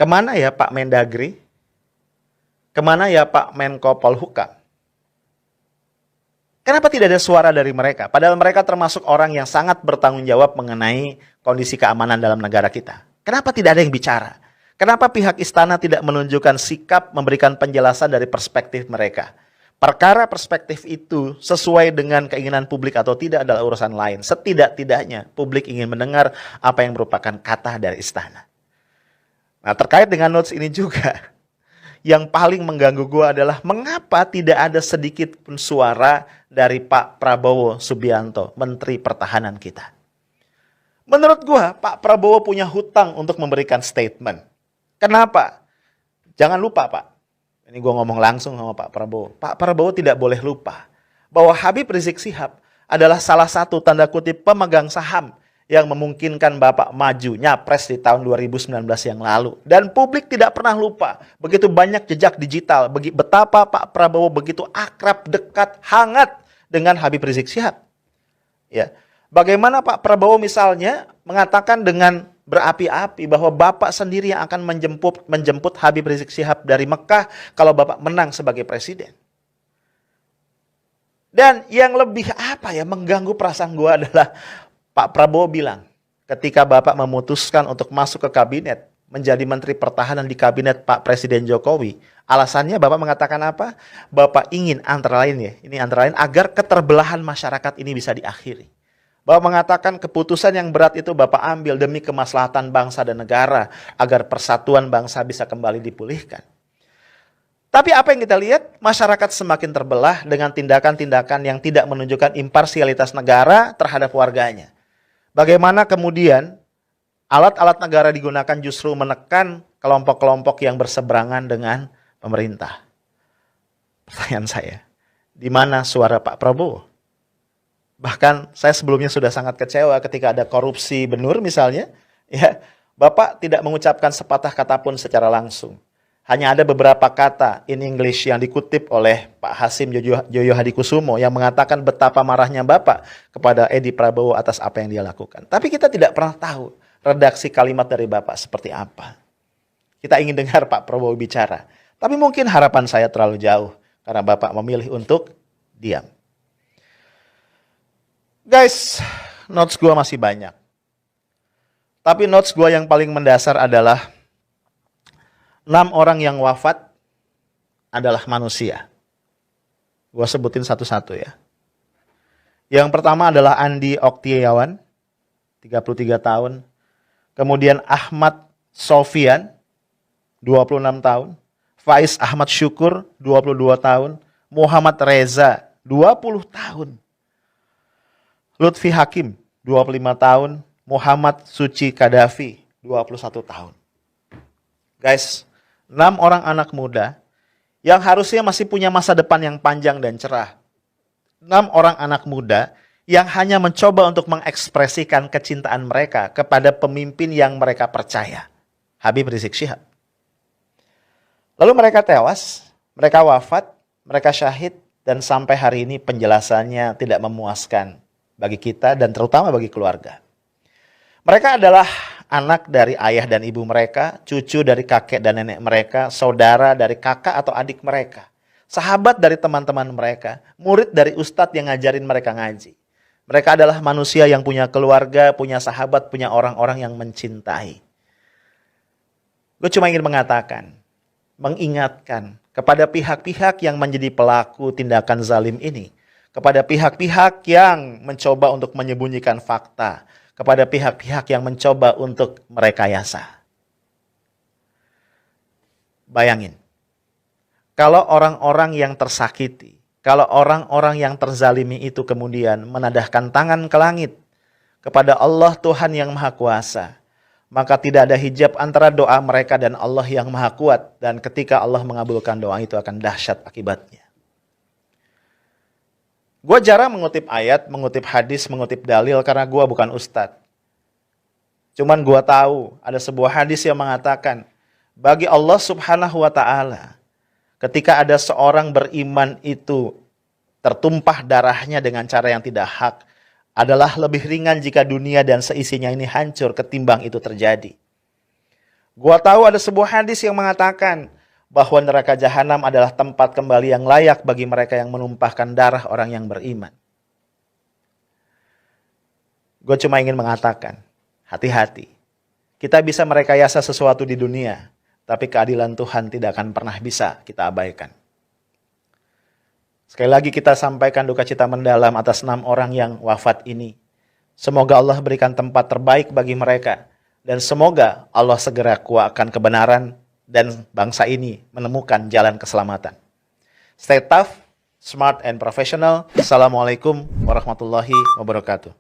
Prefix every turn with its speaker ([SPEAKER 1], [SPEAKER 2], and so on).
[SPEAKER 1] Kemana ya Pak Mendagri? Kemana ya Pak Menko Polhukam? Kenapa tidak ada suara dari mereka? Padahal mereka termasuk orang yang sangat bertanggung jawab mengenai kondisi keamanan dalam negara kita. Kenapa tidak ada yang bicara? Kenapa pihak istana tidak menunjukkan sikap memberikan penjelasan dari perspektif mereka? Perkara perspektif itu sesuai dengan keinginan publik atau tidak adalah urusan lain. Setidak-tidaknya publik ingin mendengar apa yang merupakan kata dari istana. Nah, terkait dengan notes ini juga, yang paling mengganggu gue adalah mengapa tidak ada sedikit pun suara dari Pak Prabowo Subianto, Menteri Pertahanan kita. Menurut gue, Pak Prabowo punya hutang untuk memberikan statement. Kenapa? Jangan lupa Pak, ini gue ngomong langsung sama Pak Prabowo. Pak Prabowo tidak boleh lupa bahwa Habib Rizik Syihab adalah salah satu tanda kutip pemegang saham yang memungkinkan Bapak maju nyapres di tahun 2019 yang lalu. Dan publik tidak pernah lupa begitu banyak jejak digital, betapa Pak Prabowo begitu akrab, dekat, hangat dengan Habib Rizik Syihab. Ya. Bagaimana Pak Prabowo misalnya mengatakan dengan berapi-api bahwa Bapak sendiri yang akan menjemput Habib Rizik Syihab dari Mekah kalau Bapak menang sebagai presiden. Dan yang lebih mengganggu perasaan gue adalah Pak Prabowo bilang ketika Bapak memutuskan untuk masuk ke kabinet, menjadi Menteri Pertahanan di kabinet Pak Presiden Jokowi, alasannya Bapak mengatakan apa? Bapak ingin antara lain agar keterbelahan masyarakat ini bisa diakhiri. Bapak mengatakan keputusan yang berat itu Bapak ambil demi kemaslahatan bangsa dan negara, agar persatuan bangsa bisa kembali dipulihkan. Tapi apa yang kita lihat? Masyarakat semakin terbelah dengan tindakan-tindakan yang tidak menunjukkan imparsialitas negara terhadap warganya. Bagaimana kemudian alat-alat negara digunakan justru menekan kelompok-kelompok yang berseberangan dengan pemerintah. Pertanyaan saya, di mana suara Pak Prabowo? Bahkan saya sebelumnya sudah sangat kecewa ketika ada korupsi benur misalnya, ya, Bapak tidak mengucapkan sepatah kata pun secara langsung. Hanya ada beberapa kata in English yang dikutip oleh Pak Hasim Joyo Hadikusumo yang mengatakan betapa marahnya Bapak kepada Edi Prabowo atas apa yang dia lakukan. Tapi kita tidak pernah tahu redaksi kalimat dari Bapak seperti apa. Kita ingin dengar Pak Prabowo bicara. Tapi mungkin harapan saya terlalu jauh karena Bapak memilih untuk diam. Guys, notes gue masih banyak. Tapi notes gue yang paling mendasar adalah 6 orang yang wafat adalah manusia. Gue sebutin satu-satu ya. Yang pertama adalah Andi Oktiawan, 33 tahun. Kemudian Ahmad Sofian, 26 tahun. Faiz Ahmad Syukur, 22 tahun. Muhammad Reza, 20 tahun. Lutfi Hakim, 25 tahun. Muhammad Suci Kadafi, 21 tahun. Guys, 6 orang anak muda yang harusnya masih punya masa depan yang panjang dan cerah. 6 orang anak muda yang hanya mencoba untuk mengekspresikan kecintaan mereka kepada pemimpin yang mereka percaya, Habib Rizik Syihab. Lalu mereka tewas, mereka wafat, mereka syahid, dan sampai hari ini penjelasannya tidak memuaskan bagi kita dan terutama bagi keluarga. Mereka adalah anak dari ayah dan ibu mereka, cucu dari kakek dan nenek mereka, saudara dari kakak atau adik mereka, sahabat dari teman-teman mereka, murid dari ustadz yang ngajarin mereka ngaji. Mereka adalah manusia yang punya keluarga, punya sahabat, punya orang-orang yang mencintai. Gue cuma ingin mengatakan, mengingatkan kepada pihak-pihak yang menjadi pelaku tindakan zalim ini, kepada pihak-pihak yang mencoba untuk menyembunyikan fakta, kepada pihak-pihak yang mencoba untuk merekayasa. Bayangin, kalau orang-orang yang tersakiti, kalau orang-orang yang terzalimi itu kemudian menadahkan tangan ke langit kepada Allah Tuhan yang Maha Kuasa, maka tidak ada hijab antara doa mereka dan Allah yang Maha Kuat, dan ketika Allah mengabulkan doa itu akan dahsyat akibatnya. Gue jarang mengutip ayat, mengutip hadis, mengutip dalil karena gue bukan ustadz. Cuman gue tahu ada sebuah hadis yang mengatakan, bagi Allah Subhanahu wa Ta'ala, ketika ada seorang beriman itu tertumpah darahnya dengan cara yang tidak hak, adalah lebih ringan jika dunia dan seisinya ini hancur ketimbang itu terjadi. Gua tahu ada sebuah hadis yang mengatakan bahwa neraka jahanam adalah tempat kembali yang layak bagi mereka yang menumpahkan darah orang yang beriman. Gue cuma ingin mengatakan, hati-hati. Kita bisa merekayasa sesuatu di dunia, tapi keadilan Tuhan tidak akan pernah bisa kita abaikan. Sekali lagi kita sampaikan duka cita mendalam atas 6 orang yang wafat ini. Semoga Allah berikan tempat terbaik bagi mereka. Dan semoga Allah segera kuatkan kebenaran dan bangsa ini menemukan jalan keselamatan. Stay tough, smart, and professional. Assalamualaikum warahmatullahi wabarakatuh.